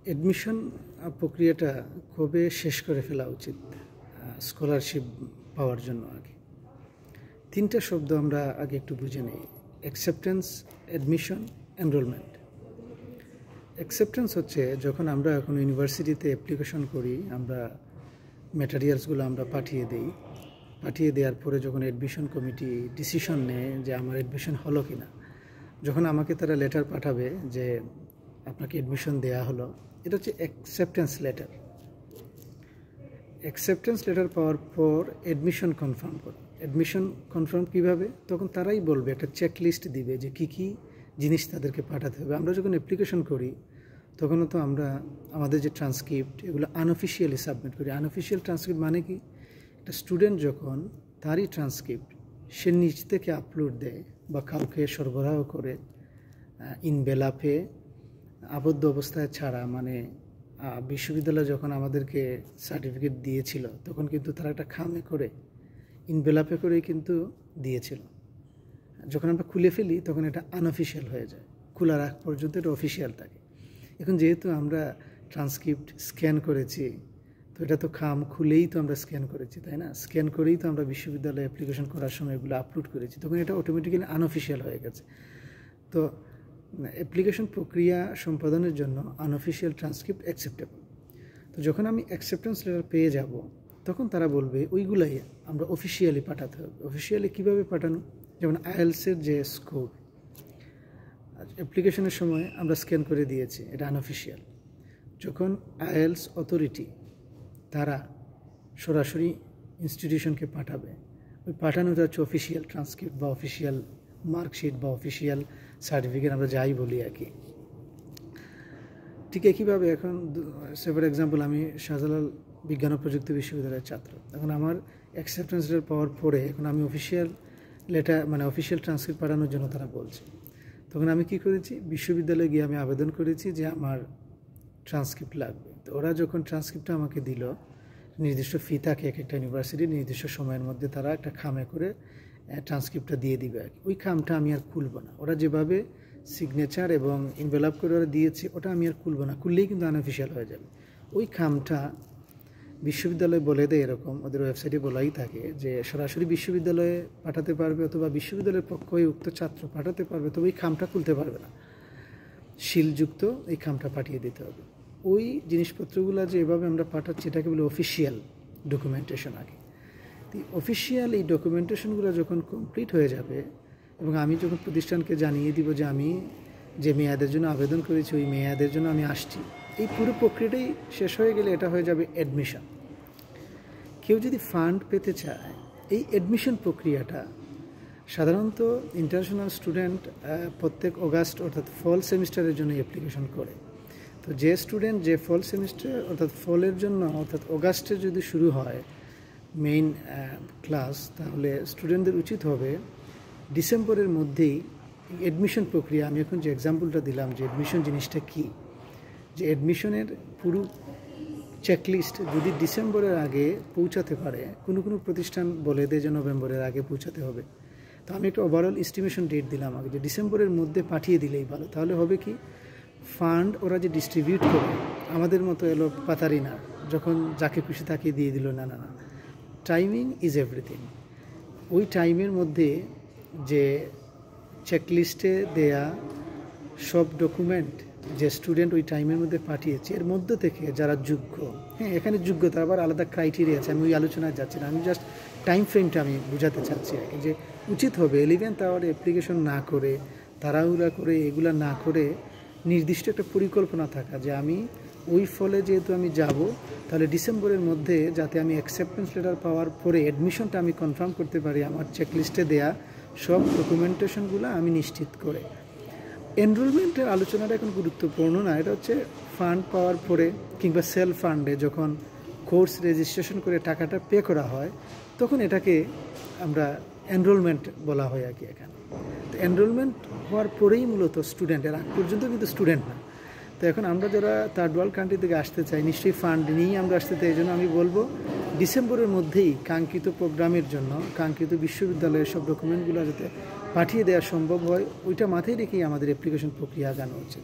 Admission প্রক্রিয়াটা কবে শেষ করে ফেলা উচিত স্কলারশিপ পাওয়ার জন্য? আগে তিনটা শব্দ আমরা আগে একটু বুঝে নিই: অ্যাকসেপ্টেন্স, অ্যাডমিশন, এনরোলমেন্ট। অ্যাকসেপ্টেন্স হচ্ছে যখন আমরা এখন ইউনিভার্সিটিতে অ্যাপ্লিকেশন করি, আমরা ম্যাটেরিয়ালসগুলো আমরা পাঠিয়ে দেওয়ার পরে যখন অ্যাডমিশন কমিটি ডিসিশন নেয় যে আমার অ্যাডমিশন হলো কি না, যখন আমাকে তারা লেটার পাঠাবে যে আপনাকে অ্যাডমিশন দেওয়া হলো, এটা হচ্ছে অ্যাকসেপ্টেন্স লেটার। অ্যাকসেপ্টেন্স লেটার পাওয়ার পর অ্যাডমিশন কনফার্ম করা। অ্যাডমিশন কনফার্ম কীভাবে? তখন তারাই বলবে, একটা চেক লিস্ট দিবে যে কী কী জিনিস তাদেরকে পাঠাতে হবে। আমরা যখন অ্যাপ্লিকেশন করি তখনও তো আমরা আমাদের যে ট্রান্সক্রিপ্ট, এগুলো আনঅফিসিয়ালি সাবমিট করি। আনঅফিসিয়াল ট্রান্সক্রিপ্ট মানে কি? একটা স্টুডেন্ট যখন তারই ট্রান্সক্রিপ্ট সে নিজ থেকে আপলোড দেয় বা কাউকে সরবরাহ করে ইনভেলাপে আবদ্ধ অবস্থায় ছাড়া, মানে বিশ্ববিদ্যালয় যখন আমাদেরকে সার্টিফিকেট দিয়েছিল তখন কিন্তু তারা একটা খামে করে ইনভেলাপে করেই কিন্তু দিয়েছিল। যখন আমরা খুলে ফেলি তখন এটা আনঅফিসিয়াল হয়ে যায়, খোলার আগ পর্যন্ত এটা অফিসিয়াল থাকে। এখন যেহেতু আমরা ট্রান্সক্রিপ্ট স্ক্যান করেছি, তো এটা তো খাম খুলেই তো আমরা স্ক্যান করেছি, তাই না? স্ক্যান করেই তো আমরা বিশ্ববিদ্যালয়ে অ্যাপ্লিকেশন করার সময় এগুলো আপলোড করেছি, তখন এটা অটোমেটিক্যালি আনঅফিসিয়াল হয়ে গেছে। তো অ্যাপ্লিকেশন প্রক্রিয়া সম্পাদনের জন্য আনঅফিসিয়াল ট্রান্সক্রিপ্ট অ্যাকসেপ্টেবল। তো যখন আমি অ্যাকসেপ্টেন্স লেটার পেয়ে যাব তখন তারা বলবে ওইগুলাই আমরা অফিসিয়ালি পাঠাতে হবে। অফিসিয়ালি কীভাবে পাঠানো? যেমন আইএলসের যে স্কোর, অ্যাপ্লিকেশনের সময় আমরা স্ক্যান করে দিয়েছি, এটা আনঅফিসিয়াল। যখন আইএলস অথরিটি তারা সরাসরি ইনস্টিটিউশনকে পাঠাবে, ওই পাঠানোটা হচ্ছে অফিসিয়াল ট্রান্সক্রিপ্ট বা অফিসিয়াল মার্কশিট বা অফিসিয়াল সার্টিফিকেট, আমরা যাই বলি আর কি। ঠিক একইভাবে এখন ফর এক্সাম্পল, আমি শাহজালাল বিজ্ঞান ও প্রযুক্তি বিশ্ববিদ্যালয়ের ছাত্র। এখন আমার অ্যাকসেপ্টেন্স লেটার পাওয়ার পরে এখন আমি অফিসিয়াল লেটার, মানে অফিসিয়াল ট্রান্সক্রিপ্ট পাঠানোর জন্য তারা বলছে। তখন আমি কি করেছি? বিশ্ববিদ্যালয়ে গিয়ে আমি আবেদন করেছি যে আমার ট্রান্সক্রিপ্ট লাগবে। তো ওরা যখন ট্রান্সক্রিপ্টটা আমাকে দিল, নির্দিষ্ট ফি থাকে এক একটা ইউনিভার্সিটির, নির্দিষ্ট সময়ের মধ্যে তারা একটা খামে করে ট্রান্সক্রিপ্টটা দিয়ে দিবে আর কি। ওই খামটা আমি আর খুলব না। ওরা যেভাবে সিগনেচার এবং ইনভেলপ করে ওরা দিয়েছে, ওটা আমি আর খুলব না। খুললেই কিন্তু আনঅফিসিয়াল হয়ে যাবে। ওই খামটা বিশ্ববিদ্যালয় বলে দেয়, এরকম ওদের ওয়েবসাইটে বলাই থাকে যে সরাসরি বিশ্ববিদ্যালয়ে পাঠাতে পারবে অথবা বিশ্ববিদ্যালয়ের পক্ষ হয়ে উক্ত ছাত্র পাঠাতে পারবে, তবে ওই খামটা খুলতে পারবে না। শিলযুক্ত এই খামটা পাঠিয়ে দিতে হবে। ওই জিনিসপত্রগুলো যে এভাবে আমরা পাঠাচ্ছি, এটাকে বলে অফিসিয়াল ডকুমেন্টেশন আগে। তো অফিসিয়াল এই ডকুমেন্টেশনগুলো যখন কমপ্লিট হয়ে যাবে এবং আমি যখন প্রতিষ্ঠানকে জানিয়ে দিব যে আমি যে মেয়াদের জন্য আবেদন করেছি ওই মেয়াদের জন্য আমি আসছি, এই পুরো প্রক্রিয়াটাই শেষ হয়ে গেলে এটা হয়ে যাবে অ্যাডমিশন। কেউ যদি ফান্ড পেতে চায়, এই অ্যাডমিশন প্রক্রিয়াটা সাধারণত ইন্টারন্যাশনাল স্টুডেন্ট প্রত্যেক অগাস্ট অর্থাৎ ফল সেমিস্টারের জন্য অ্যাপ্লিকেশন করে। তো যে স্টুডেন্ট যে ফল সেমিস্টার অর্থাৎ ফলের জন্য অর্থাৎ অগাস্টে যদি শুরু হয় মেইন ক্লাস, তাহলে স্টুডেন্টদের উচিত হবে ডিসেম্বরের মধ্যেই অ্যাডমিশন প্রক্রিয়া, আমি এখন যে এক্সাম্পলটা দিলাম যে অ্যাডমিশন জিনিসটা কী, যে অ্যাডমিশনের পুরো চেকলিস্ট যদি ডিসেম্বরের আগে পৌঁছাতে পারে, কোনো কোনো প্রতিষ্ঠান বলে দেয় যে নভেম্বরের আগে পৌঁছাতে হবে। তো আমি একটা ওভারঅল এস্টিমেশন ডেট দিলাম আগে, যে ডিসেম্বরের মধ্যে পাঠিয়ে দিলেই ভালো। তাহলে হবে কি, ফান্ড ওরা যে ডিস্ট্রিবিউট করে আমাদের মতো এলো পাতারি না, যখন যাকে খুশি তাকে দিয়ে দিল, না না না, টাইমিং ইজ এভরিথিং। ওই টাইমের মধ্যে যে চেকলিস্টে দেয়া সব ডকুমেন্ট যে স্টুডেন্ট ওই টাইমের মধ্যে পাঠিয়েছে, এর মধ্যে থেকে যারা যোগ্য, হ্যাঁ এখানে যোগ্যতা আবার আলাদা ক্রাইটেরিয়া আছে, আমি ওই আলোচনায় যাচ্ছি না, আমি জাস্ট টাইম ফ্রেমটা আমি বোঝাতে চাচ্ছি আর কি। যে উচিত হবে 11th আওয়ারে অ্যাপ্লিকেশন না করে, তাড়াহুড়া করে এগুলা না করে, নির্দিষ্ট একটা পরিকল্পনা থাকা যে আমি ওই ফলে যেহেতু আমি যাব, তাহলে ডিসেম্বরের মধ্যে যাতে আমি অ্যাকসেপ্টেন্স লেটার পাওয়ার পরে অ্যাডমিশনটা আমি কনফার্ম করতে পারি, আমার চেকলিস্টে দেয়া সব ডকুমেন্টেশনগুলো আমি নিশ্চিত করে। এনরোলমেন্টের আলোচনাটা এখন গুরুত্বপূর্ণ না, এটা হচ্ছে ফান্ড পাওয়ার পরে কিংবা সেলফ ফান্ডে যখন কোর্স রেজিস্ট্রেশন করে টাকাটা পে করা হয়, তখন এটাকে আমরা এনরোলমেন্ট বলা হয় আর কি এখানে। তো এনরোলমেন্ট হওয়ার পরেই মূলত স্টুডেন্টের, আগ পর্যন্ত কিন্তু স্টুডেন্ট না। তো এখন আমরা যারা থার্ড ওয়ার্ল্ড কান্ট্রি থেকে আসতে চাই, নিশ্চয়ই ফান্ড নিয়েই আমরা আসতে চাই। এই জন্য আমি বলবো ডিসেম্বরের মধ্যেই কাঙ্ক্ষিত প্রোগ্রামের জন্য কাঙ্ক্ষিত বিশ্ববিদ্যালয়ের সব ডকুমেন্টগুলো যাতে পাঠিয়ে দেওয়া সম্ভব হয়, ওইটা মাথায় রেখেই আমাদের অ্যাপ্লিকেশন প্রক্রিয়া আগানো উচিত।